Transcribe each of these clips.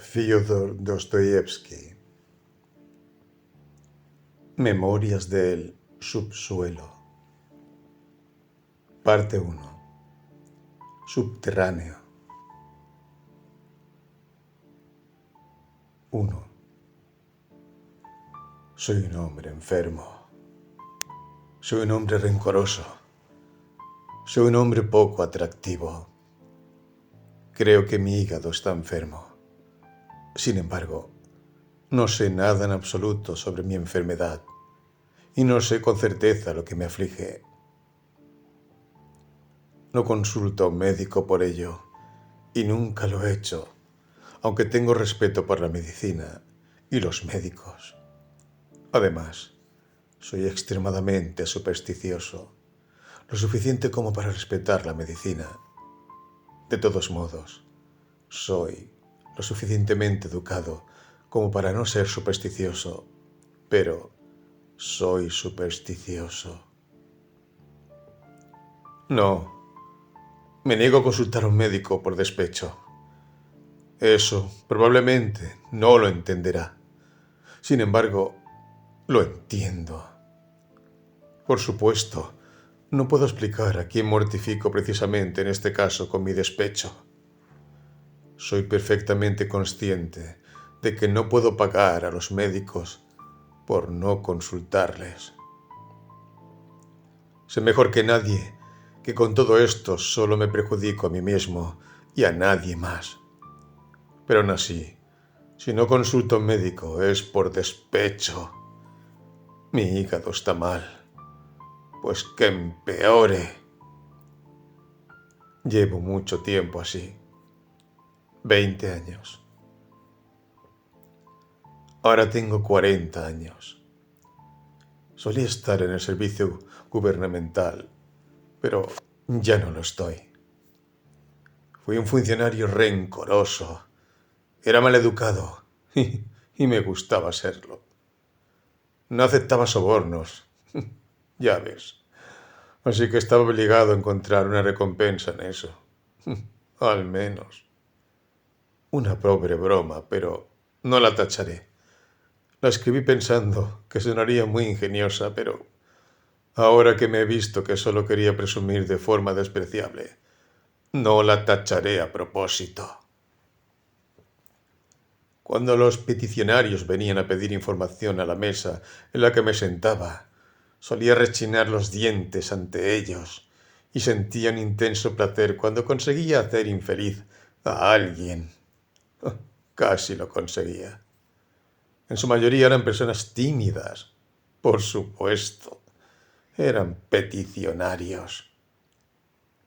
Fyodor Dostoyevsky. Memorias del subsuelo. Parte 1. Subterráneo. 1. Soy un hombre enfermo. Soy un hombre rencoroso. Soy un hombre poco atractivo. Creo que mi hígado está enfermo. Sin embargo, no sé nada en absoluto sobre mi enfermedad y no sé con certeza lo que me aflige. No consulto a un médico por ello y nunca lo he hecho, aunque tengo respeto por la medicina y los médicos. Además, soy extremadamente supersticioso, lo suficiente como para respetar la medicina. De todos modos, soy lo suficientemente educado como para no ser supersticioso, pero soy supersticioso. No, me niego a consultar a un médico por despecho. Eso probablemente no lo entenderá. Sin embargo, lo entiendo. Por supuesto, no puedo explicar a quién mortifico precisamente en este caso con mi despecho. Soy perfectamente consciente de que no puedo pagar a los médicos por no consultarles. Sé mejor que nadie que con todo esto solo me perjudico a mí mismo y a nadie más. Pero aún así, si no consulto a un médico es por despecho. Mi hígado está mal, pues que empeore. Llevo mucho tiempo así, 20 años. Ahora tengo 40 años. Solía estar en el servicio gubernamental, pero ya no lo estoy. Fui un funcionario rencoroso. Era maleducado y me gustaba serlo. No aceptaba sobornos, ya ves. Así que estaba obligado a encontrar una recompensa en eso. Al menos. Una pobre broma, pero no la tacharé. La escribí pensando que sonaría muy ingeniosa, pero ahora que me he visto que solo quería presumir de forma despreciable, no la tacharé a propósito. Cuando los peticionarios venían a pedir información a la mesa en la que me sentaba, solía rechinar los dientes ante ellos y sentía un intenso placer cuando conseguía hacer infeliz a alguien. Casi lo conseguía. En su mayoría eran personas tímidas, por supuesto. Eran peticionarios.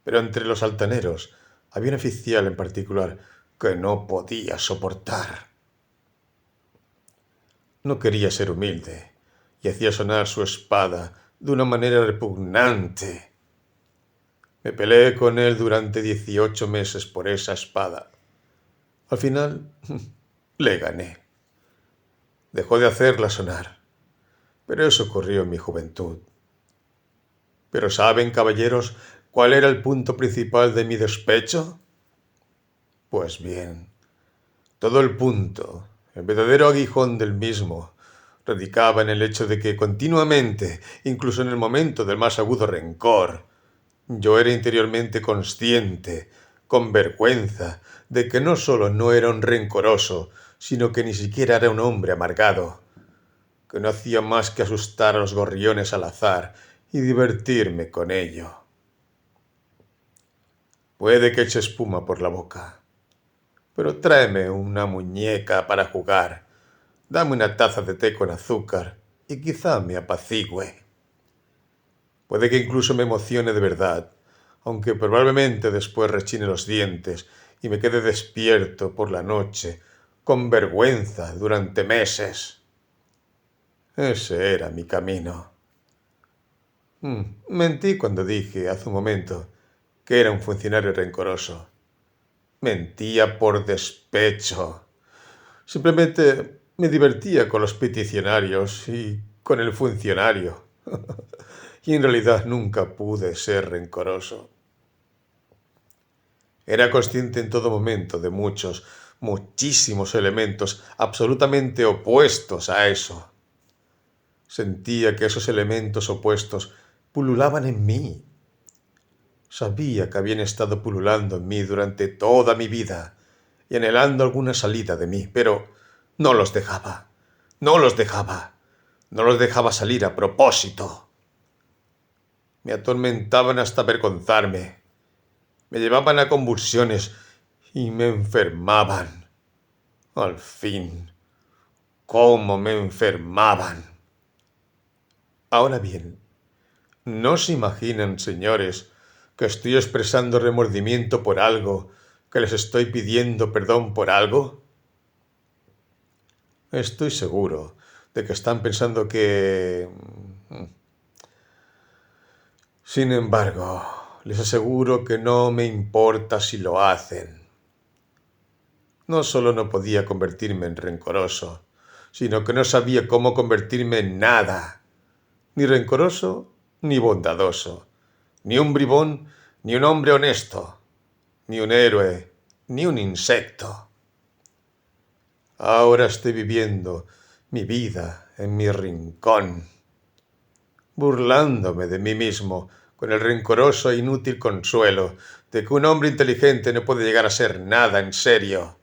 Pero entre los altaneros había un oficial en particular que no podía soportar. No quería ser humilde y hacía sonar su espada de una manera repugnante. Me peleé con él durante 18 meses por esa espada. Al final, le gané. Dejó de hacerla sonar, pero eso ocurrió en mi juventud. ¿Pero saben, caballeros, cuál era el punto principal de mi despecho? Pues bien, todo el punto, el verdadero aguijón del mismo, radicaba en el hecho de que continuamente, incluso en el momento del más agudo rencor, yo era interiormente consciente, con vergüenza, de que no solo no era un rencoroso, sino que ni siquiera era un hombre amargado, que no hacía más que asustar a los gorriones al azar y divertirme con ello. Puede que eche espuma por la boca, pero tráeme una muñeca para jugar, dame una taza de té con azúcar y quizá me apacigüe. Puede que incluso me emocione de verdad, aunque probablemente después rechine los dientes y me quede despierto por la noche, con vergüenza durante meses. Ese era mi camino. Mentí cuando dije hace un momento que era un funcionario rencoroso. Mentía por despecho. Simplemente me divertía con los peticionarios y con el funcionario. Y en realidad nunca pude ser rencoroso. Era consciente en todo momento de muchos muchísimos elementos absolutamente opuestos a eso. Sentía que esos elementos opuestos pululaban en mí. Sabía que habían estado pululando en mí durante toda mi vida y anhelando alguna salida de mí, pero no los dejaba, no los dejaba, no los dejaba salir a propósito. Me atormentaban hasta avergonzarme, me llevaban a convulsiones y me enfermaban. Al fin, cómo me enfermaban. Ahora bien, ¿no se imaginan, señores, que estoy expresando remordimiento por algo, que les estoy pidiendo perdón por algo? Estoy seguro de que están pensando que... Sin embargo, les aseguro que no me importa si lo hacen. No solo no podía convertirme en rencoroso, sino que no sabía cómo convertirme en nada, ni rencoroso ni bondadoso, ni un bribón ni un hombre honesto, ni un héroe ni un insecto. Ahora estoy viviendo mi vida en mi rincón, burlándome de mí mismo con el rencoroso e inútil consuelo de que un hombre inteligente no puede llegar a ser nada en serio,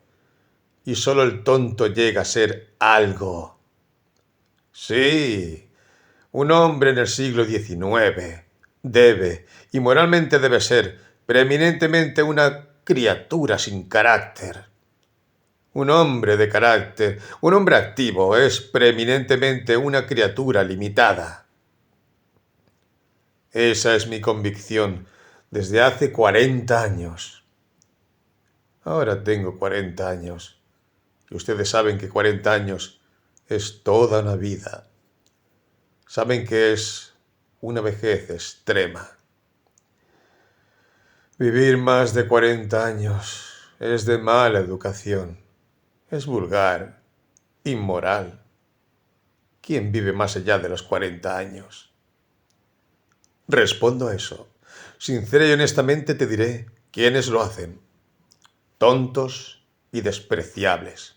y solo el tonto llega a ser algo. Sí, un hombre en el siglo XIX debe, y moralmente debe ser, preeminentemente una criatura sin carácter. Un hombre de carácter, un hombre activo, es preeminentemente una criatura limitada. Esa es mi convicción desde hace 40 años. Ahora tengo 40 años. Y ustedes saben que 40 años es toda una vida. Saben que es una vejez extrema. Vivir más de 40 años es de mala educación. Es vulgar, inmoral. ¿Quién vive más allá de los 40 años? Respondo a eso. Sincera y honestamente te diré quiénes lo hacen. Tontos y despreciables.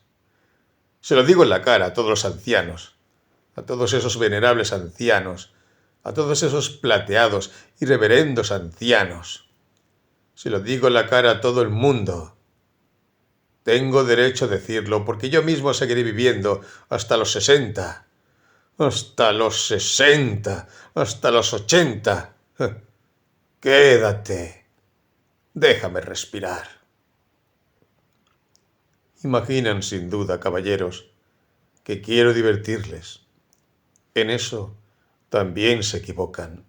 Se lo digo en la cara a todos los ancianos, a todos esos venerables ancianos, a todos esos plateados y reverendos ancianos. Se lo digo en la cara a todo el mundo. Tengo derecho a decirlo porque yo mismo seguiré viviendo hasta los 60, hasta los 60, hasta los 80. Quédate. Déjame respirar. Imaginan sin duda, caballeros, que quiero divertirles. En eso también se equivocan.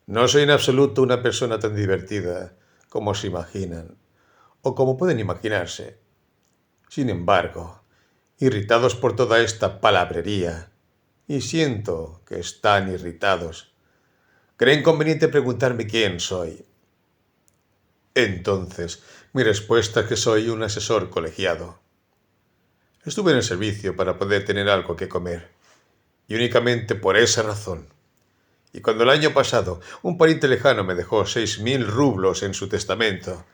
No soy en absoluto una persona tan divertida como se imaginan, o como pueden imaginarse. Sin embargo, irritados por toda esta palabrería, y siento que están irritados, creen conveniente preguntarme quién soy. Entonces, mi respuesta es que soy un asesor colegiado. Estuve en el servicio para poder tener algo que comer, y únicamente por esa razón. Y cuando el año pasado un pariente lejano me dejó 6.000 rublos en su testamento,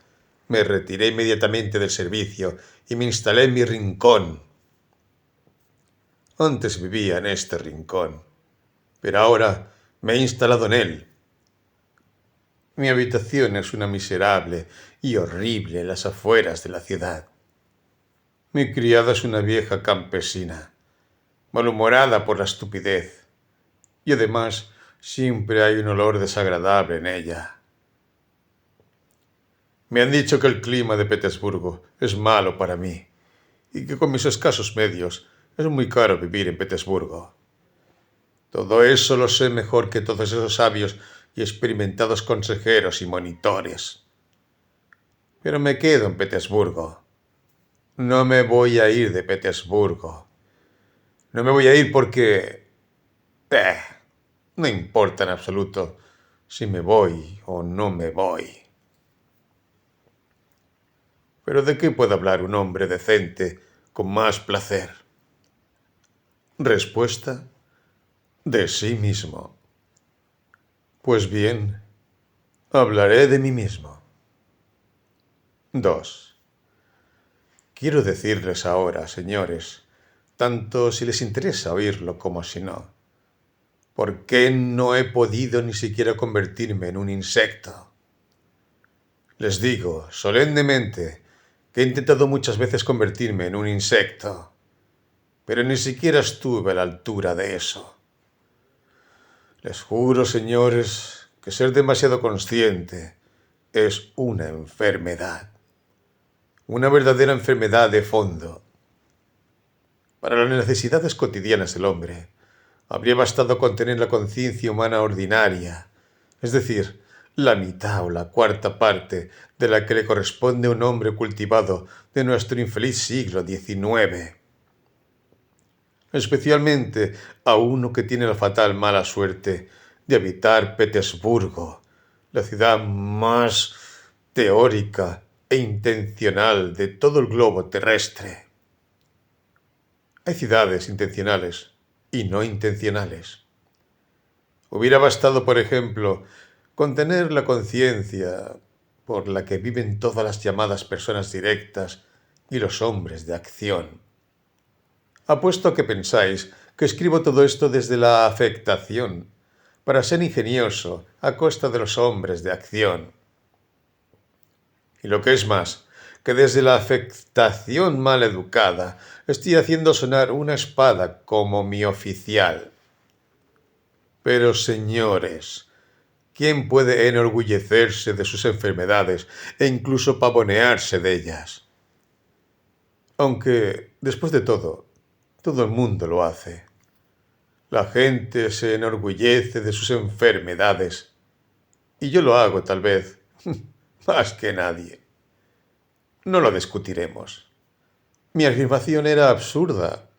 me retiré inmediatamente del servicio y me instalé en mi rincón. Antes vivía en este rincón, pero ahora me he instalado en él. Mi habitación es una miserable y horrible en las afueras de la ciudad. Mi criada es una vieja campesina, malhumorada por la estupidez, y además siempre hay un olor desagradable en ella. Me han dicho que el clima de Petersburgo es malo para mí, y que con mis escasos medios es muy caro vivir en Petersburgo. Todo eso lo sé mejor que todos esos sabios y experimentados consejeros y monitores. Pero me quedo en Petersburgo. No me voy a ir de Petersburgo. No me voy a ir porque... no importa en absoluto si me voy o no me voy. Pero ¿de qué puede hablar un hombre decente con más placer? Respuesta: de sí mismo. Pues bien, hablaré de mí mismo. 2. Quiero decirles ahora, señores, tanto si les interesa oírlo como si no, ¿por qué no he podido ni siquiera convertirme en un insecto? Les digo solemnemente que he intentado muchas veces convertirme en un insecto, pero ni siquiera estuve a la altura de eso. Les juro, señores, que ser demasiado consciente es una enfermedad. Una verdadera enfermedad de fondo. Para las necesidades cotidianas del hombre, habría bastado con tener la conciencia humana ordinaria, es decir, la mitad o la cuarta parte de la que le corresponde a un hombre cultivado de nuestro infeliz siglo XIX. Especialmente a uno que tiene la fatal mala suerte de habitar Petersburgo, la ciudad más teórica e intencional de todo el globo terrestre. Hay ciudades intencionales y no intencionales. Hubiera bastado, por ejemplo, con tener la conciencia por la que viven todas las llamadas personas directas y los hombres de acción. Apuesto a que pensáis que escribo todo esto desde la afectación, para ser ingenioso a costa de los hombres de acción. Y lo que es más, que desde la afectación mal educada estoy haciendo sonar una espada como mi oficial. Pero señores, ¿quién puede enorgullecerse de sus enfermedades e incluso pavonearse de ellas? Aunque, después de todo el mundo lo hace. La gente se enorgullece de sus enfermedades, y yo lo hago tal vez más que nadie. No lo discutiremos. Mi afirmación era absurda,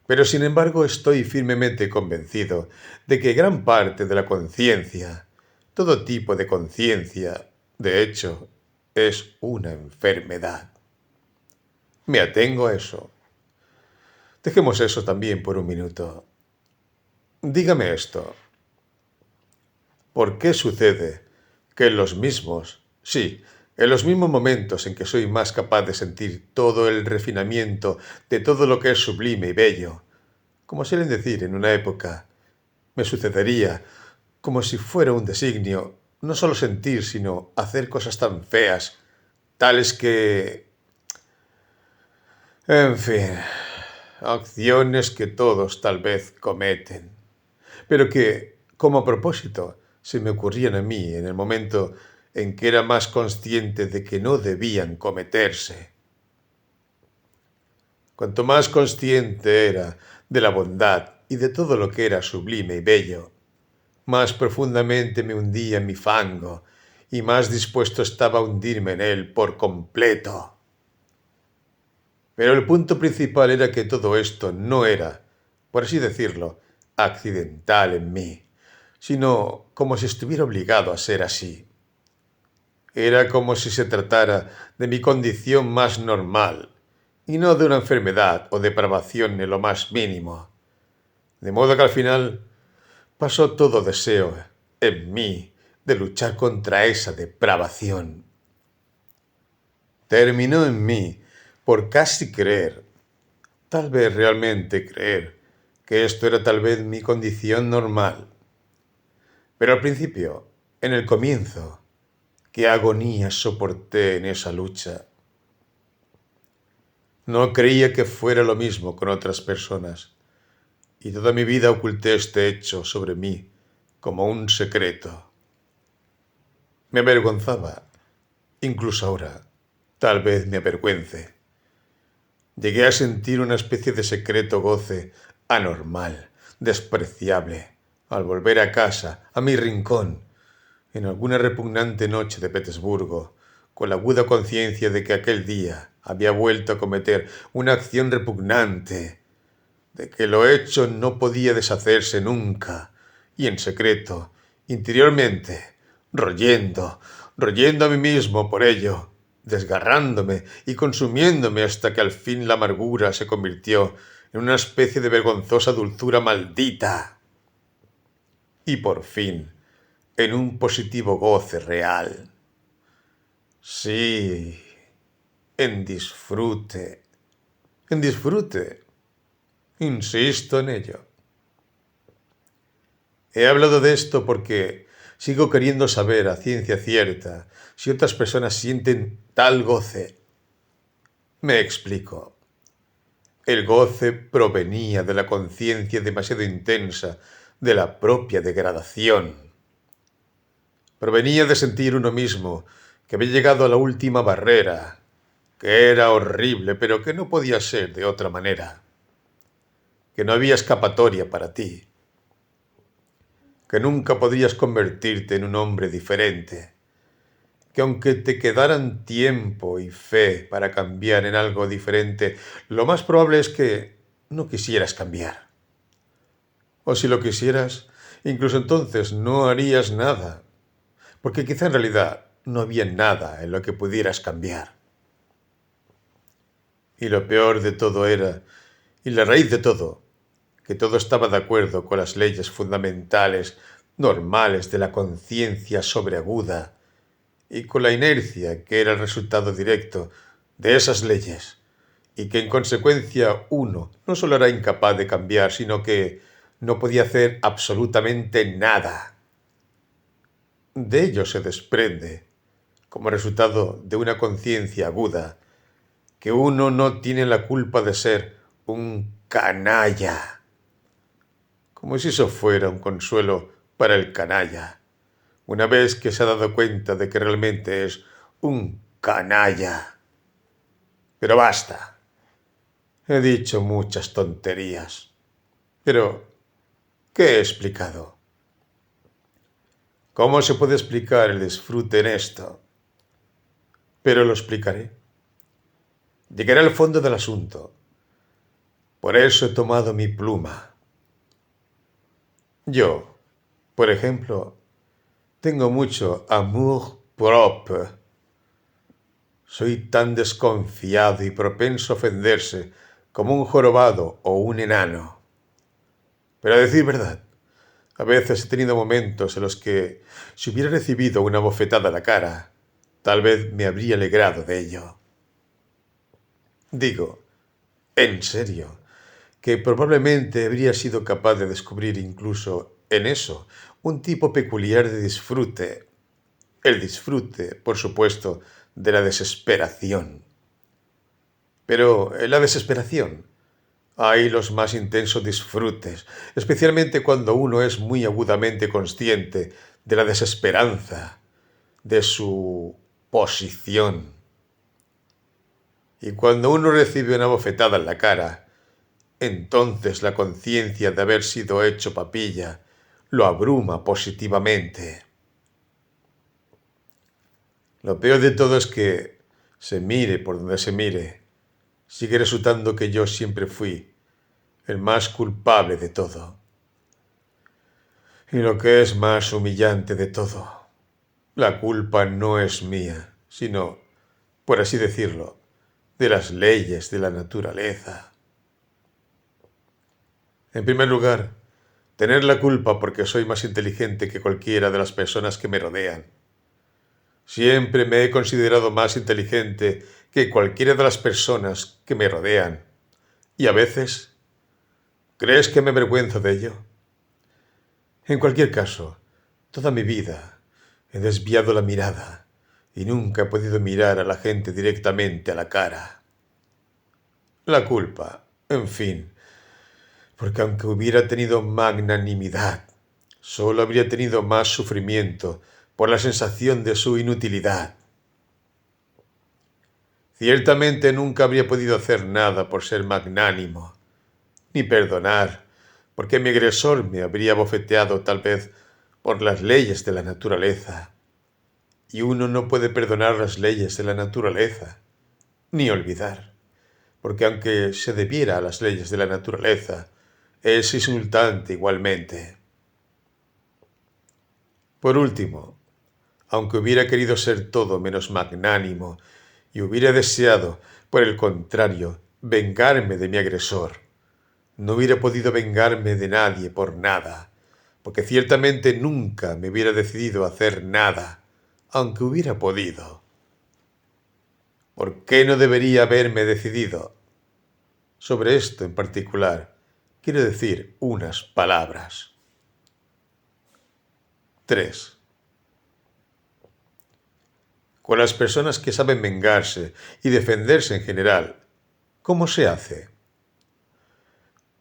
pero sin embargo estoy firmemente convencido de que gran parte de la conciencia, todo tipo de conciencia, de hecho, es una enfermedad. Me atengo a eso. Dejemos eso también por un minuto. Dígame esto. ¿Por qué sucede que en los mismos, sí, en los mismos momentos en que soy más capaz de sentir todo el refinamiento de todo lo que es sublime y bello, como suelen decir en una época, me sucedería como si fuera un designio, no solo sentir, sino hacer cosas tan feas, tales que... En fin, acciones que todos tal vez cometen, pero que, como a propósito, se me ocurrían a mí en el momento en que era más consciente de que no debían cometerse. Cuanto más consciente era de la bondad y de todo lo que era sublime y bello, más profundamente me hundía en mi fango y más dispuesto estaba a hundirme en él por completo. Pero el punto principal era que todo esto no era, por así decirlo, accidental en mí, sino como si estuviera obligado a ser así. Era como si se tratara de mi condición más normal, y no de una enfermedad o depravación en lo más mínimo. De modo que al final pasó todo deseo en mí de luchar contra esa depravación. Terminó en mí por casi creer, tal vez realmente creer, que esto era tal vez mi condición normal. Pero al principio, en el comienzo, qué agonía soporté en esa lucha. No creía que fuera lo mismo con otras personas, y toda mi vida oculté este hecho sobre mí como un secreto. Me avergonzaba, incluso ahora, tal vez me avergüence. Llegué a sentir una especie de secreto goce anormal, despreciable, al volver a casa, a mi rincón, en alguna repugnante noche de Petersburgo, con la aguda conciencia de que aquel día había vuelto a cometer una acción repugnante, de que lo hecho no podía deshacerse nunca, y en secreto, interiormente, royendo a mí mismo por ello, desgarrándome y consumiéndome hasta que al fin la amargura se convirtió en una especie de vergonzosa dulzura maldita. Y por fin, en un positivo goce real. Sí, en disfrute. En disfrute. Insisto en ello. He hablado de esto porque sigo queriendo saber a ciencia cierta si otras personas sienten tal goce. Me explico. El goce provenía de la conciencia demasiado intensa de la propia degradación. Provenía de sentir uno mismo que había llegado a la última barrera, que era horrible, pero que no podía ser de otra manera, que no había escapatoria para ti, que nunca podrías convertirte en un hombre diferente, que aunque te quedaran tiempo y fe para cambiar en algo diferente, lo más probable es que no quisieras cambiar. O si lo quisieras, incluso entonces no harías nada, porque quizá en realidad no había nada en lo que pudieras cambiar. Y lo peor de todo era, y la raíz de todo, que todo estaba de acuerdo con las leyes fundamentales, normales de la conciencia sobreaguda, y con la inercia que era el resultado directo de esas leyes, y que en consecuencia uno no solo era incapaz de cambiar, sino que no podía hacer absolutamente nada. De ello se desprende, como resultado de una conciencia aguda, que uno no tiene la culpa de ser un canalla, como si eso fuera un consuelo para el canalla, una vez que se ha dado cuenta de que realmente es un canalla. Pero basta, he dicho muchas tonterías. Pero, ¿qué he explicado? ¿Cómo se puede explicar el disfrute en esto? Pero lo explicaré. Llegaré al fondo del asunto. Por eso he tomado mi pluma. Yo, por ejemplo, tengo mucho amour propre. Soy tan desconfiado y propenso a ofenderse como un jorobado o un enano. Pero a decir verdad, a veces he tenido momentos en los que, si hubiera recibido una bofetada a la cara, tal vez me habría alegrado de ello. Digo, en serio, que probablemente habría sido capaz de descubrir incluso en eso un tipo peculiar de disfrute. El disfrute, por supuesto, de la desesperación. Pero en la desesperación hay los más intensos disfrutes, especialmente cuando uno es muy agudamente consciente de la desesperanza, de su posición. Y cuando uno recibe una bofetada en la cara, entonces la conciencia de haber sido hecho papilla lo abruma positivamente. Lo peor de todo es que, se mire por donde se mire, sigue resultando que yo siempre fui el más culpable de todo. Y lo que es más humillante de todo, la culpa no es mía, sino, por así decirlo, de las leyes de la naturaleza. En primer lugar, tener la culpa porque soy más inteligente que cualquiera de las personas que me rodean. Siempre me he considerado más inteligente que cualquiera de las personas que me rodean. Y a veces, ¿crees que me avergüenzo de ello? En cualquier caso, toda mi vida he desviado la mirada y nunca he podido mirar a la gente directamente a la cara. La culpa, en fin, porque aunque hubiera tenido magnanimidad, solo habría tenido más sufrimiento por la sensación de su inutilidad. Ciertamente nunca habría podido hacer nada por ser magnánimo, ni perdonar, porque mi agresor me habría bofeteado tal vez por las leyes de la naturaleza. Y uno no puede perdonar las leyes de la naturaleza, ni olvidar, porque aunque se debiera a las leyes de la naturaleza, es insultante igualmente. Por último, aunque hubiera querido ser todo menos magnánimo y hubiera deseado, por el contrario, vengarme de mi agresor, no hubiera podido vengarme de nadie por nada, porque ciertamente nunca me hubiera decidido a hacer nada, aunque hubiera podido. ¿Por qué no debería haberme decidido? Sobre esto en particular, quiero decir unas palabras. 3. Con las personas que saben vengarse y defenderse en general, ¿cómo se hace?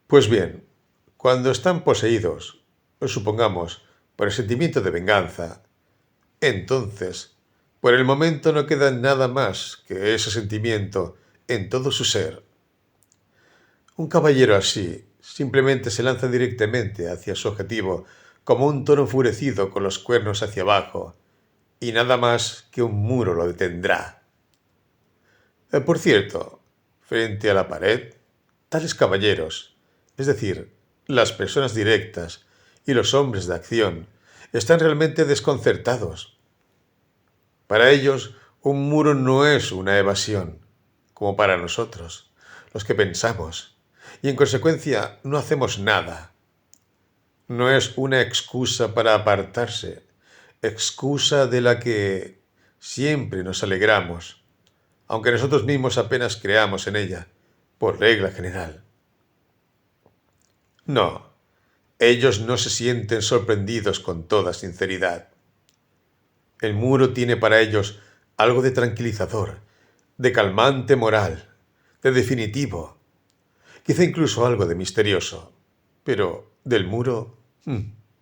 Pues bien, cuando están poseídos, supongamos, por el sentimiento de venganza, entonces, por el momento no queda nada más que ese sentimiento en todo su ser. Un caballero así simplemente se lanza directamente hacia su objetivo como un toro enfurecido con los cuernos hacia abajo, y nada más que un muro lo detendrá. Por cierto, frente a la pared, tales caballeros, es decir, las personas directas y los hombres de acción, están realmente desconcertados. Para ellos, un muro no es una evasión, como para nosotros, los que pensamos, y en consecuencia no hacemos nada. No es una excusa para apartarse, excusa de la que siempre nos alegramos, aunque nosotros mismos apenas creamos en ella, por regla general. No, ellos no se sienten sorprendidos con toda sinceridad. El muro tiene para ellos algo de tranquilizador, de calmante moral, de definitivo, quizá incluso algo de misterioso, pero del muro,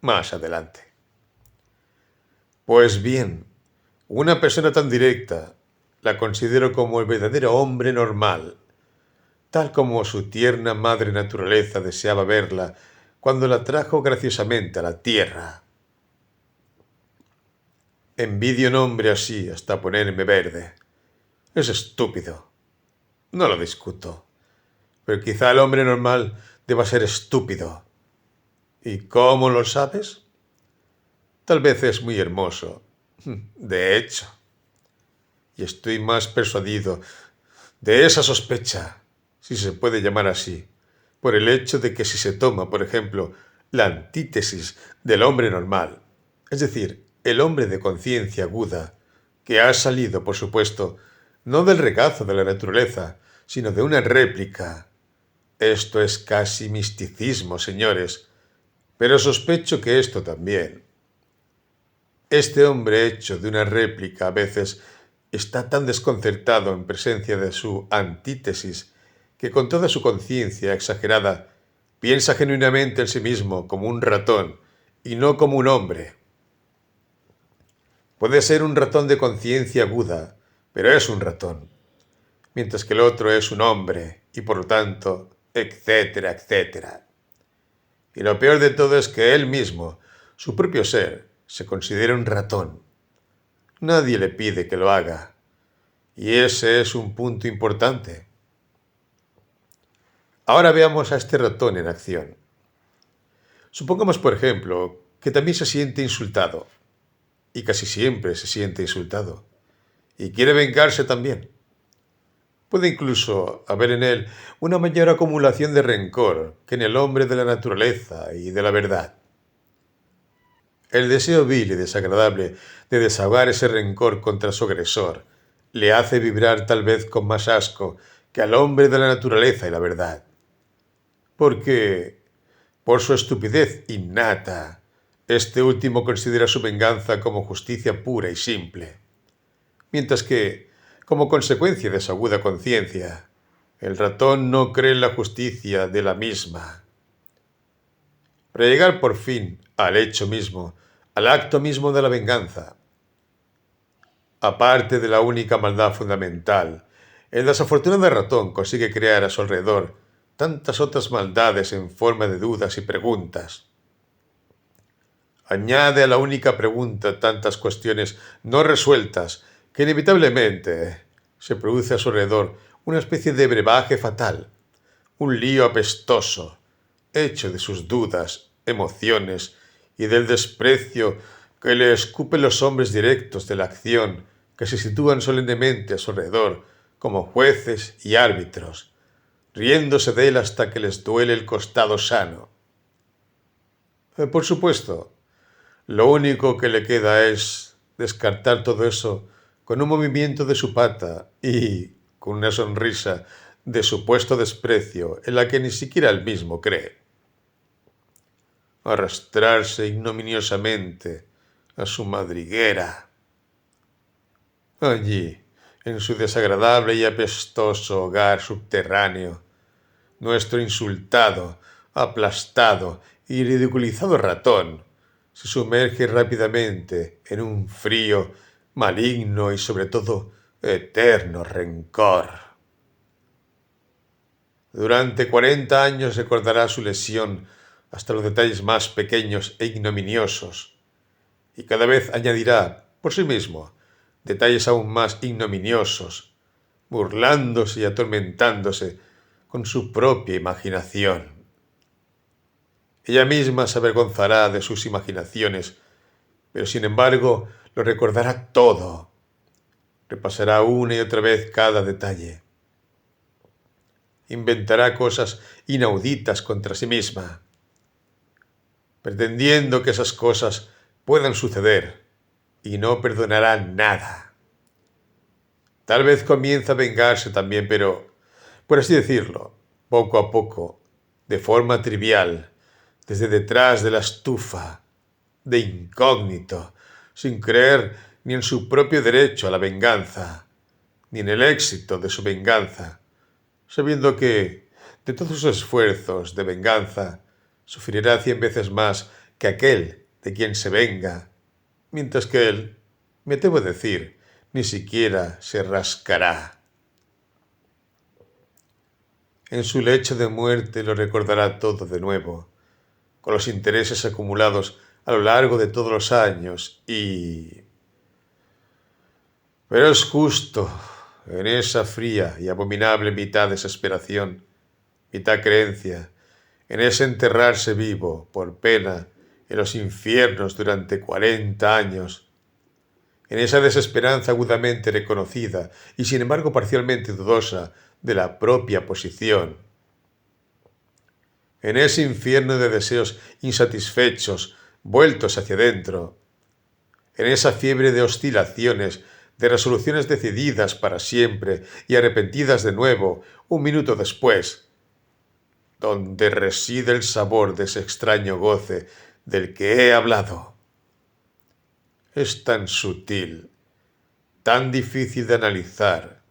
más adelante. Pues bien, una persona tan directa la considero como el verdadero hombre normal, tal como su tierna madre naturaleza deseaba verla cuando la trajo graciosamente a la tierra. Envidio un hombre así hasta ponerme verde. Es estúpido. No lo discuto. Pero quizá el hombre normal deba ser estúpido. ¿Y cómo lo sabes? Tal vez es muy hermoso. De hecho. Y estoy más persuadido de esa sospecha, si se puede llamar así, por el hecho de que si se toma, por ejemplo, la antítesis del hombre normal, es decir, el hombre de conciencia aguda, que ha salido, por supuesto, no del regazo de la naturaleza, sino de una réplica. Esto es casi misticismo, señores, pero sospecho que esto también. Este hombre hecho de una réplica a veces está tan desconcertado en presencia de su antítesis que con toda su conciencia exagerada piensa genuinamente en sí mismo como un ratón y no como un hombre. Puede ser un ratón de conciencia aguda, pero es un ratón, mientras que el otro es un hombre y por lo tanto, etcétera, etcétera. Y lo peor de todo es que él mismo, su propio ser, se considera un ratón. Nadie le pide que lo haga. Y ese es un punto importante. Ahora veamos a este ratón en acción. Supongamos, por ejemplo, que también se siente insultado. Y casi siempre se siente insultado. Y quiere vengarse también. Puede incluso haber en él una mayor acumulación de rencor que en el hombre de la naturaleza y de la verdad. El deseo vil y desagradable de desahogar ese rencor contra su agresor le hace vibrar tal vez con más asco que al hombre de la naturaleza y la verdad. Porque, por su estupidez innata, este último considera su venganza como justicia pura y simple, mientras que, como consecuencia de su aguda conciencia, el ratón no cree en la justicia de la misma. Para llegar por fin al hecho mismo, al acto mismo de la venganza, aparte de la única maldad fundamental, el desafortunado ratón consigue crear a su alrededor tantas otras maldades en forma de dudas y preguntas. Añade a la única pregunta tantas cuestiones no resueltas que inevitablemente se produce a su alrededor una especie de brebaje fatal, un lío apestoso, hecho de sus dudas, emociones y del desprecio que le escupen los hombres directos de la acción que se sitúan solemnemente a su alrededor como jueces y árbitros, riéndose de él hasta que les duele el costado sano. Por supuesto, lo único que le queda es descartar todo eso con un movimiento de su pata y con una sonrisa de supuesto desprecio en la que ni siquiera él mismo cree. Arrastrarse ignominiosamente a su madriguera. Allí, en su desagradable y apestoso hogar subterráneo, nuestro insultado, aplastado y ridiculizado ratón se sumerge rápidamente en un frío, maligno y sobre todo eterno rencor. Durante 40 años recordará su lesión hasta los detalles más pequeños e ignominiosos, y cada vez añadirá, por sí mismo, detalles aún más ignominiosos, burlándose y atormentándose con su propia imaginación. Ella misma se avergonzará de sus imaginaciones, pero sin embargo lo recordará todo. Repasará una y otra vez cada detalle. Inventará cosas inauditas contra sí misma, pretendiendo que esas cosas puedan suceder, y no perdonará nada. Tal vez comience a vengarse también, pero, por así decirlo, poco a poco, de forma trivial, desde detrás de la estufa, de incógnito, sin creer ni en su propio derecho a la venganza, ni en el éxito de su venganza, sabiendo que, de todos sus esfuerzos de venganza, sufrirá 100 veces más que aquel de quien se venga, mientras que él, me temo decir, ni siquiera se rascará. En su lecho de muerte lo recordará todo de nuevo, con los intereses acumulados a lo largo de todos los años y... Pero es justo en esa fría y abominable mitad desesperación, mitad creencia, en ese enterrarse vivo por pena en los infiernos durante 40 años, en esa desesperanza agudamente reconocida y sin embargo parcialmente dudosa de la propia posición, en ese infierno de deseos insatisfechos vueltos hacia adentro, en esa fiebre de oscilaciones, de resoluciones decididas para siempre y arrepentidas de nuevo un minuto después, donde reside el sabor de ese extraño goce del que he hablado. Es tan sutil, tan difícil de analizar,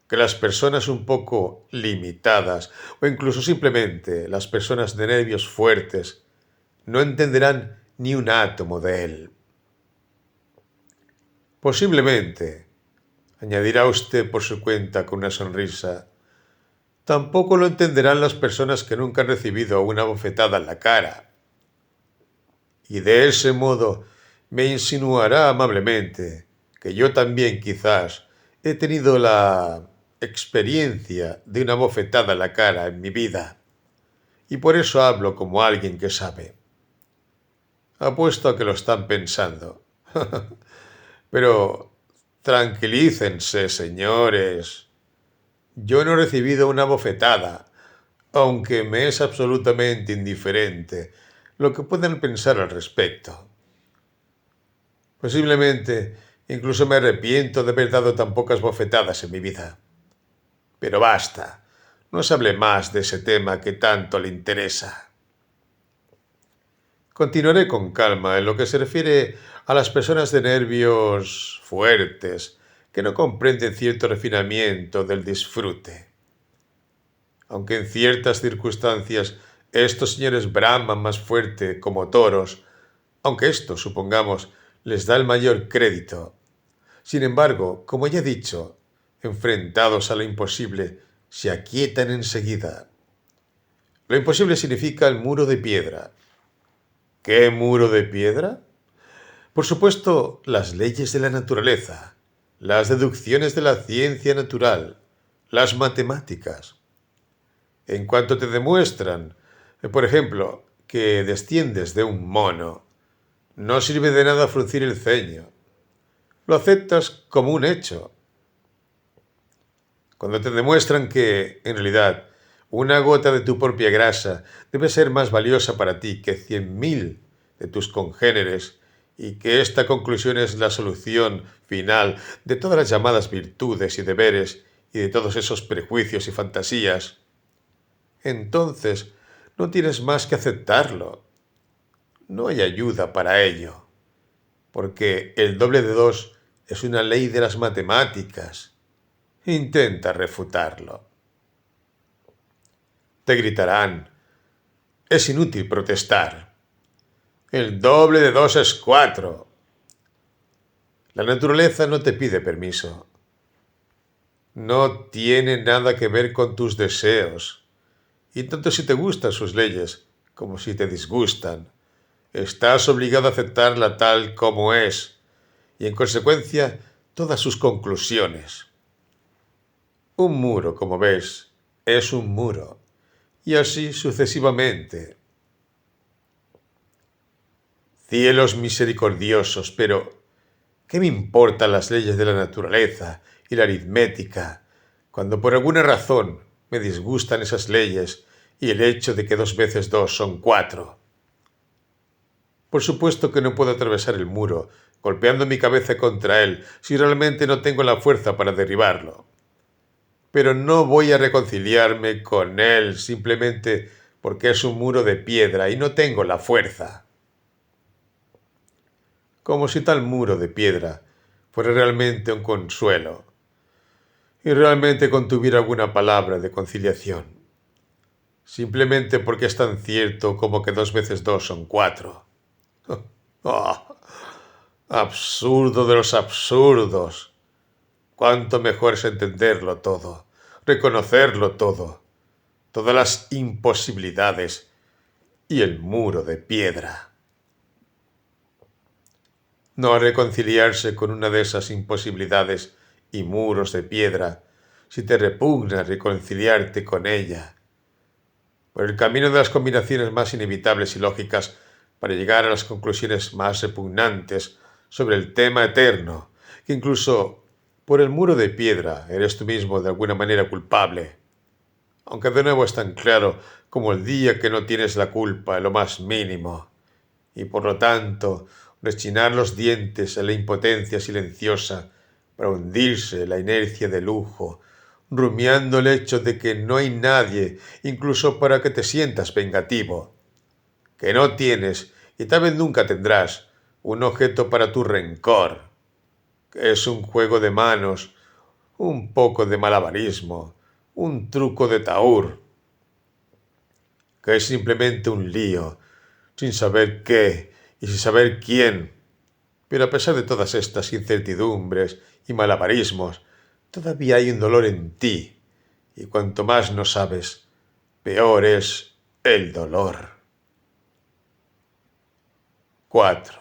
que las personas un poco limitadas o incluso simplemente las personas de nervios fuertes no entenderán ni un átomo de él. Posiblemente, añadirá usted por su cuenta con una sonrisa, tampoco lo entenderán las personas que nunca han recibido una bofetada en la cara. Y de ese modo me insinuará amablemente que yo también quizás he tenido la experiencia de una bofetada en la cara en mi vida, y por eso hablo como alguien que sabe. Apuesto a que lo están pensando. Pero tranquilícense, señores. Yo no he recibido una bofetada, aunque me es absolutamente indiferente lo que puedan pensar al respecto. Posiblemente incluso me arrepiento de haber dado tan pocas bofetadas en mi vida. Pero basta, no se hable más de ese tema que tanto le interesa. Continuaré con calma en lo que se refiere a las personas de nervios fuertes que no comprenden cierto refinamiento del disfrute. Aunque en ciertas circunstancias estos señores braman más fuerte como toros, aunque esto, supongamos, les da el mayor crédito. Sin embargo, como ya he dicho, enfrentados a lo imposible, se aquietan enseguida. Lo imposible significa el muro de piedra. ¿Qué muro de piedra? Por supuesto, las leyes de la naturaleza, las deducciones de la ciencia natural, las matemáticas. En cuanto te demuestran, por ejemplo, que desciendes de un mono, no sirve de nada fruncir el ceño. Lo aceptas como un hecho. Cuando te demuestran que, en realidad, una gota de tu propia grasa debe ser más valiosa para ti que 100.000 de tus congéneres y que esta conclusión es la solución final de todas las llamadas virtudes y deberes y de todos esos prejuicios y fantasías, entonces no tienes más que aceptarlo. No hay ayuda para ello, porque el doble de 2 es una ley de las matemáticas. Intenta refutarlo. Te gritarán: es inútil protestar. El doble de 2 es 4. La naturaleza no te pide permiso. No tiene nada que ver con tus deseos. Y tanto si te gustan sus leyes como si te disgustan, estás obligado a aceptarla tal como es y en consecuencia todas sus conclusiones. Un muro, como ves, es un muro, y así sucesivamente. Cielos misericordiosos, pero ¿qué me importan las leyes de la naturaleza y la aritmética cuando por alguna razón me disgustan esas leyes y el hecho de que 2 veces 2 son 4? Por supuesto que no puedo atravesar el muro golpeando mi cabeza contra él si realmente no tengo la fuerza para derribarlo. Pero no voy a reconciliarme con él simplemente porque es un muro de piedra y no tengo la fuerza. Como si tal muro de piedra fuera realmente un consuelo y realmente contuviera alguna palabra de conciliación. Simplemente porque es tan cierto como que 2 veces 2 son 4. Oh, absurdo de los absurdos. Cuánto mejor es entenderlo todo, reconocerlo todo, todas las imposibilidades y el muro de piedra. No reconciliarse con una de esas imposibilidades y muros de piedra si te repugna reconciliarte con ella. Por el camino de las combinaciones más inevitables y lógicas para llegar a las conclusiones más repugnantes sobre el tema eterno, que incluso por el muro de piedra eres tú mismo de alguna manera culpable, aunque de nuevo es tan claro como el día que no tienes la culpa en lo más mínimo, y por lo tanto rechinar los dientes en la impotencia silenciosa para hundirse en la inercia de lujo, rumiando el hecho de que no hay nadie, incluso para que te sientas vengativo, que no tienes y tal vez nunca tendrás un objeto para tu rencor, que es un juego de manos, un poco de malabarismo, un truco de tahur, que es simplemente un lío, sin saber qué y sin saber quién. Pero a pesar de todas estas incertidumbres y malabarismos, todavía hay un dolor en ti, y cuanto más no sabes, peor es el dolor. 4.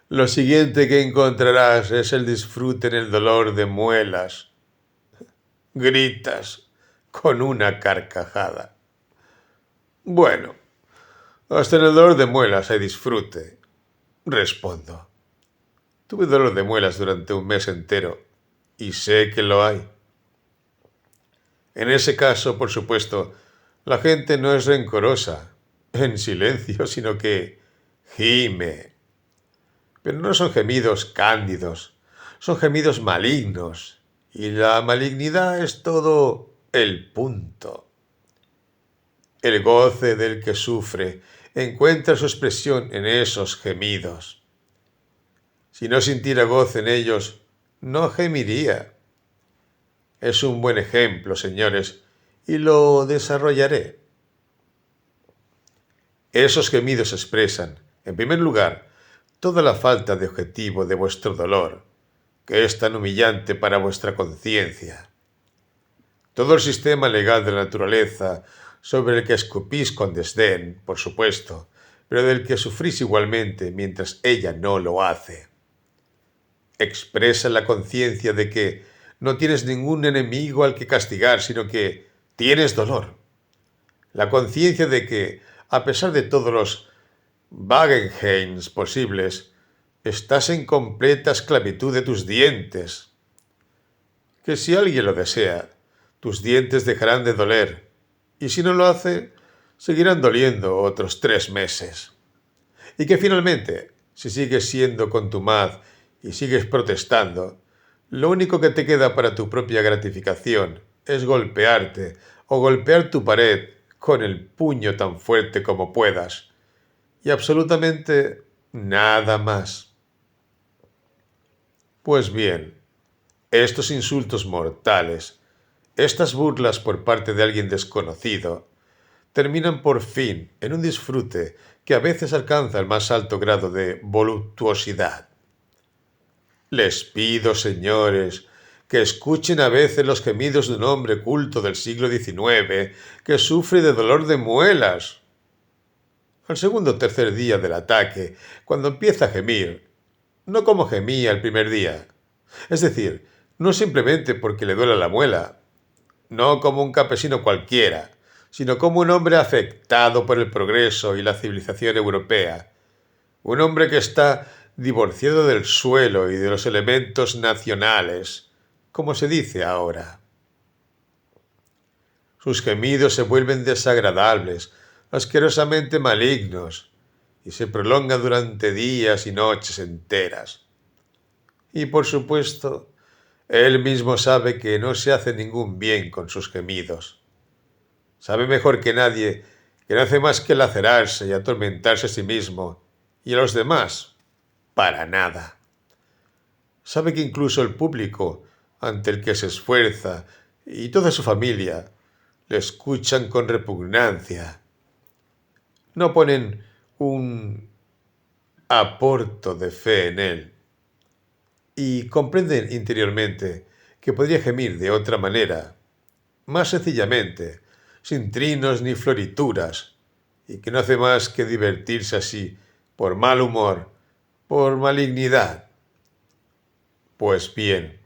Lo siguiente que encontrarás es el disfrute en el dolor de muelas. Gritas con una carcajada. Bueno, hasta en el dolor de muelas hay disfrute, respondo. Tuve dolor de muelas durante un mes entero y sé que lo hay. En ese caso, por supuesto, la gente no es rencorosa, en silencio, sino que gime. Pero no son gemidos cándidos, son gemidos malignos, y la malignidad es todo el punto. El goce del que sufre encuentra su expresión en esos gemidos. Si no sintiera goce en ellos, no gemiría. Es un buen ejemplo, señores, y lo desarrollaré. Esos gemidos expresan, en primer lugar, toda la falta de objetivo de vuestro dolor, que es tan humillante para vuestra conciencia. Todo el sistema legal de la naturaleza, sobre el que escupís con desdén, por supuesto, pero del que sufrís igualmente mientras ella no lo hace. Expresa la conciencia de que no tienes ningún enemigo al que castigar, sino que tienes dolor. La conciencia de que, a pesar de todos los Wagenheims posibles, estás en completa esclavitud de tus dientes. Que si alguien lo desea, tus dientes dejarán de doler, y si no lo hace, seguirán doliendo otros 3 meses. Y que finalmente, si sigues siendo contumaz y sigues protestando, lo único que te queda para tu propia gratificación es golpearte o golpear tu pared con el puño tan fuerte como puedas. Y absolutamente nada más. Pues bien, estos insultos mortales, estas burlas por parte de alguien desconocido, terminan por fin en un disfrute que a veces alcanza el más alto grado de voluptuosidad. Les pido, señores, que escuchen a veces los gemidos de un hombre culto del siglo XIX que sufre de dolor de muelas. Al segundo o tercer día del ataque, cuando empieza a gemir, no como gemía el primer día, es decir, no simplemente porque le duele la muela, no como un campesino cualquiera, sino como un hombre afectado por el progreso y la civilización europea, un hombre que está divorciado del suelo y de los elementos nacionales, como se dice ahora. Sus gemidos se vuelven desagradables, asquerosamente malignos, y se prolongan durante días y noches enteras. Y por supuesto, él mismo sabe que no se hace ningún bien con sus gemidos. Sabe mejor que nadie que no hace más que lacerarse y atormentarse a sí mismo y a los demás para nada. Sabe que incluso el público, ante el que se esfuerza, y toda su familia, le escuchan con repugnancia. No ponen un aporto de fe en él y comprenden interiormente que podría gemir de otra manera, más sencillamente, sin trinos ni florituras, y que no hace más que divertirse así, por mal humor, por malignidad. Pues bien,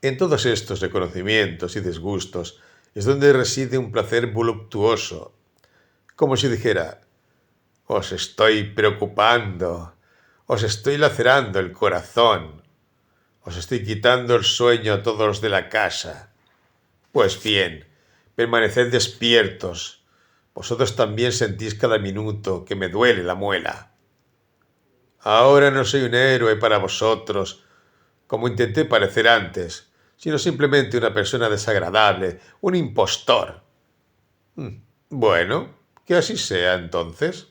en todos estos reconocimientos y disgustos es donde reside un placer voluptuoso, como si dijera: os estoy preocupando, os estoy lacerando el corazón, os estoy quitando el sueño a todos los de la casa. Pues bien, permaneced despiertos, vosotros también sentís cada minuto que me duele la muela. Ahora no soy un héroe para vosotros, como intenté parecer antes, sino simplemente una persona desagradable, un impostor. Bueno, que así sea entonces.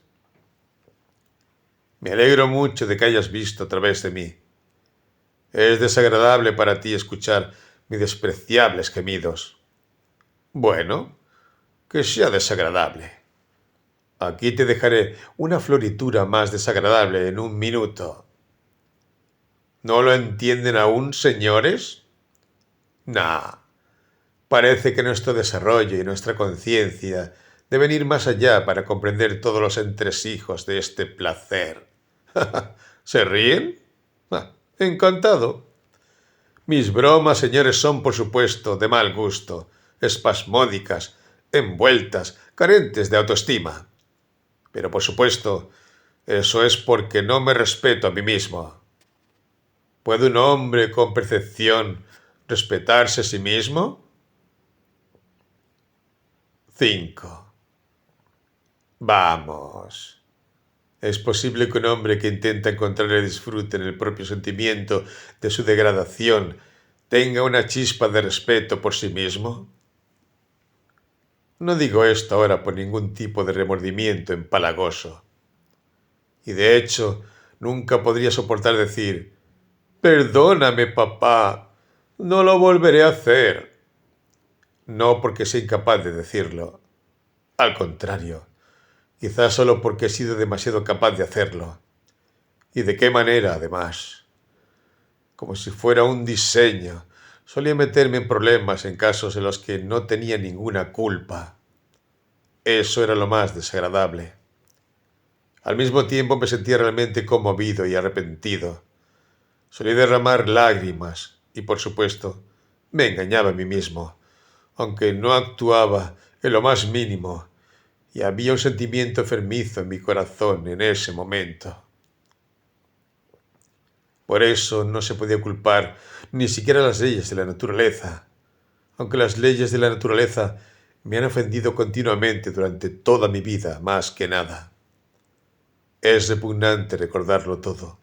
Me alegro mucho de que hayas visto a través de mí. Es desagradable para ti escuchar mis despreciables gemidos. Bueno, que sea desagradable. Aquí te dejaré una floritura más desagradable en un minuto. ¿No lo entienden aún, señores? Nah. Parece que nuestro desarrollo y nuestra conciencia deben ir más allá para comprender todos los entresijos de este placer. ¿Se ríen? Encantado. Mis bromas, señores, son, por supuesto, de mal gusto, espasmódicas, envueltas, carentes de autoestima. Pero, por supuesto, eso es porque no me respeto a mí mismo. ¿Puede un hombre con percepción respetarse a sí mismo? 5. Vamos. ¿Es posible que un hombre que intenta encontrar el disfrute en el propio sentimiento de su degradación tenga una chispa de respeto por sí mismo? No digo esto ahora por ningún tipo de remordimiento empalagoso. Y de hecho, nunca podría soportar decir: «Perdóname, papá, no lo volveré a hacer». No porque sea incapaz de decirlo. Al contrario, quizás solo porque he sido demasiado capaz de hacerlo. ¿Y de qué manera, además? Como si fuera un diseño. Solía meterme en problemas en casos en los que no tenía ninguna culpa. Eso era lo más desagradable. Al mismo tiempo me sentía realmente conmovido y arrepentido. Solía derramar lágrimas y, por supuesto, me engañaba a mí mismo, aunque no actuaba en lo más mínimo, y había un sentimiento enfermizo en mi corazón en ese momento. Por eso no se podía culpar ni siquiera las leyes de la naturaleza, aunque las leyes de la naturaleza Me han ofendido continuamente durante toda mi vida, más que nada. Es repugnante recordarlo todo.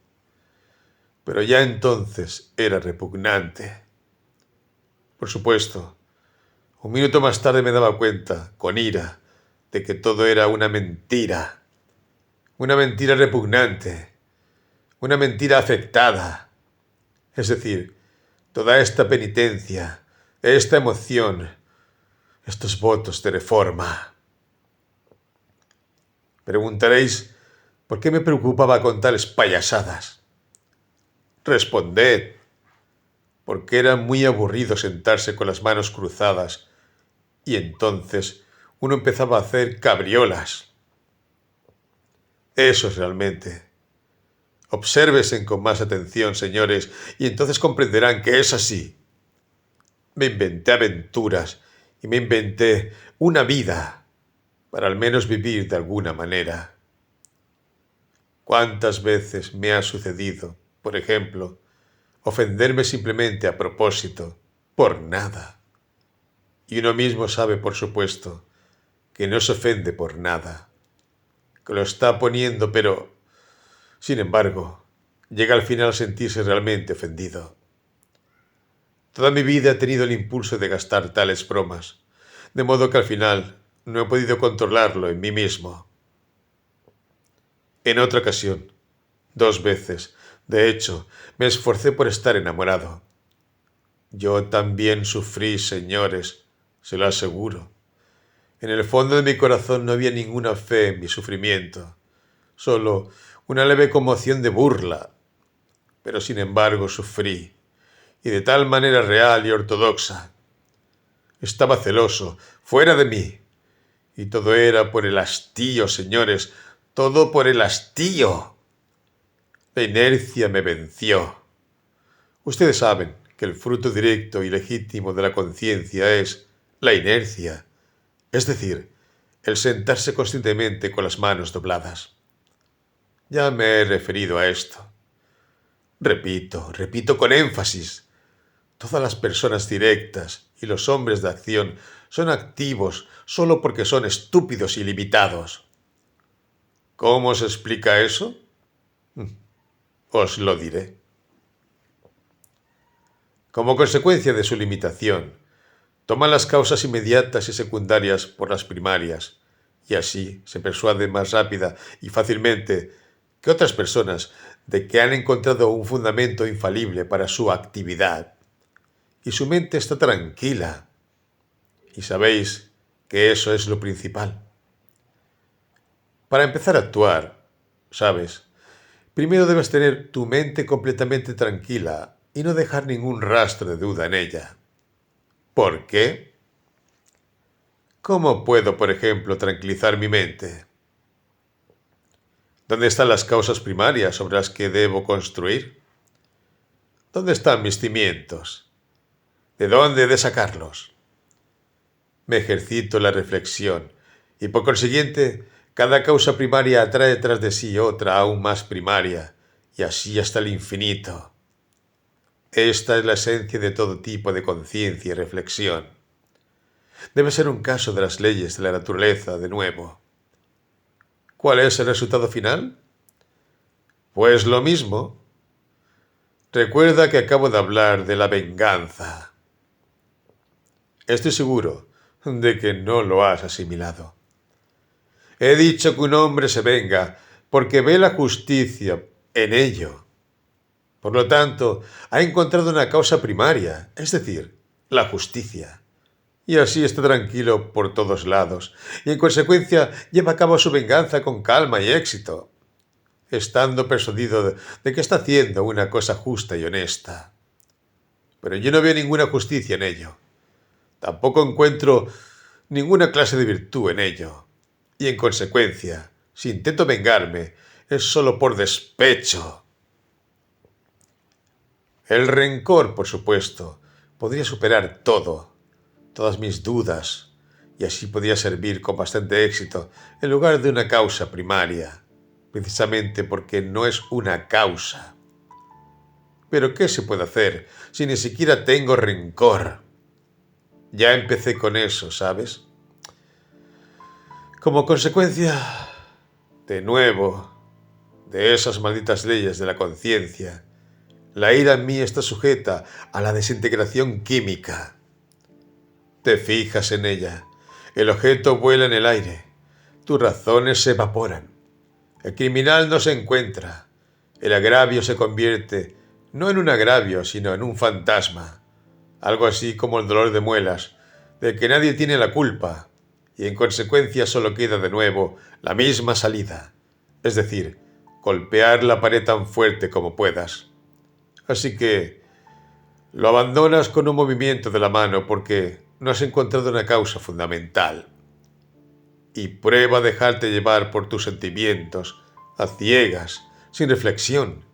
Pero ya entonces era repugnante. Por supuesto, un minuto más tarde me daba cuenta, con ira, de que todo era una mentira repugnante, una mentira afectada. Es decir, toda esta penitencia, esta emoción, estos votos de reforma. Preguntaréis, ¿por qué me preocupaba con tales payasadas? Responded, porque era muy aburrido sentarse con las manos cruzadas y entonces uno empezaba a hacer cabriolas. Eso es realmente. Obsérvense con más atención, señores, y entonces comprenderán que es así. Me inventé aventuras y me inventé una vida para al menos vivir de alguna manera. ¿Cuántas veces me ha sucedido, por ejemplo, ofenderme simplemente a propósito, por nada? Y uno mismo sabe, por supuesto, que no se ofende por nada, que lo está poniendo, pero, sin embargo, llega al final a sentirse realmente ofendido. Toda mi vida he tenido el impulso de gastar tales bromas, de modo que al final no he podido controlarlo en mí mismo. En otra ocasión, 2 veces, de hecho, me esforcé por estar enamorado. Yo también sufrí, señores, se lo aseguro. En el fondo de mi corazón no había ninguna fe en mi sufrimiento, solo una leve conmoción de burla. Pero sin embargo sufrí, y de tal manera real y ortodoxa. Estaba celoso, fuera de mí. Y todo era por el hastío, señores, todo por el hastío. La inercia me venció. Ustedes saben que el fruto directo y legítimo de la conciencia es la inercia, es decir, el sentarse conscientemente con las manos dobladas. Ya me he referido a esto. Repito con énfasis. Todas las personas directas y los hombres de acción son activos solo porque son estúpidos y limitados. ¿Cómo se explica eso? Os lo diré. Como consecuencia de su limitación, toman las causas inmediatas y secundarias por las primarias, y así se persuaden más rápida y fácilmente que otras personas de que han encontrado un fundamento infalible para su actividad. Y su mente está tranquila. Y sabéis que eso es lo principal. Para empezar a actuar, ¿sabes? Primero debes tener tu mente completamente tranquila y no dejar ningún rastro de duda en ella. ¿Por qué? ¿Cómo puedo, por ejemplo, tranquilizar mi mente? ¿Dónde están las causas primarias sobre las que debo construir? ¿Dónde están mis cimientos? ¿De dónde he de sacarlos? Me ejercito la reflexión y por consiguiente cada causa primaria atrae tras de sí otra aún más primaria y así hasta el infinito. Esta es la esencia de todo tipo de conciencia y reflexión. Debe ser un caso de las leyes de la naturaleza de nuevo. ¿Cuál es el resultado final? Pues lo mismo. Recuerda que acabo de hablar de la venganza. Estoy seguro de que no lo has asimilado. He dicho que un hombre se venga porque ve la justicia en ello. Por lo tanto, ha encontrado una causa primaria, es decir, la justicia. Y así está tranquilo por todos lados, y en consecuencia lleva a cabo su venganza con calma y éxito, estando persuadido de que está haciendo una cosa justa y honesta. Pero yo no veo ninguna justicia en ello. Tampoco encuentro ninguna clase de virtud en ello. Y en consecuencia, si intento vengarme, es solo por despecho. El rencor, por supuesto, podría superar todas mis dudas, y así podría servir con bastante éxito en lugar de una causa primaria, precisamente porque no es una causa. Pero ¿qué se puede hacer si ni siquiera tengo rencor? Ya empecé con eso, ¿sabes? Como consecuencia, de nuevo, de esas malditas leyes de la conciencia, la ira en mí está sujeta a la desintegración química. Te fijas en ella, el objeto vuela en el aire, tus razones se evaporan, el criminal no se encuentra, el agravio se convierte no en un agravio, sino en un fantasma, algo así como el dolor de muelas, del que nadie tiene la culpa, y en consecuencia solo queda de nuevo la misma salida, es decir, golpear la pared tan fuerte como puedas. Así que lo abandonas con un movimiento de la mano porque no has encontrado una causa fundamental. Y prueba a dejarte llevar por tus sentimientos, a ciegas, sin reflexión,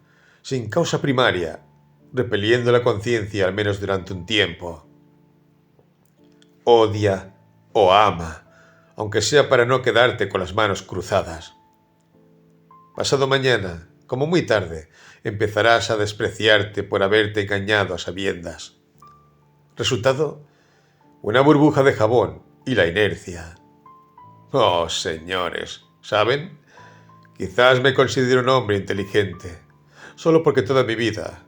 sin causa primaria, repeliendo la conciencia al menos durante un tiempo. Odia o ama, aunque sea para no quedarte con las manos cruzadas. Pasado mañana, como muy tarde, empezarás a despreciarte por haberte engañado a sabiendas. Resultado, una burbuja de jabón y la inercia. Oh, señores, ¿saben? Quizás me considero un hombre inteligente, solo porque toda mi vida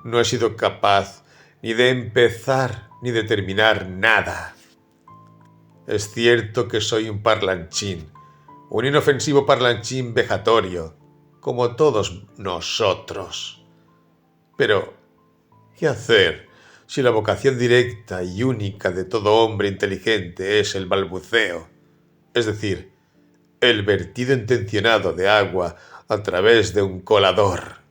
no he sido capaz ni de empezar ni de terminar nada. Es cierto que soy un parlanchín, un inofensivo parlanchín vejatorio, como todos nosotros. Pero, ¿qué hacer si la vocación directa y única de todo hombre inteligente es el balbuceo? Es decir, el vertido intencionado de agua a través de un colador.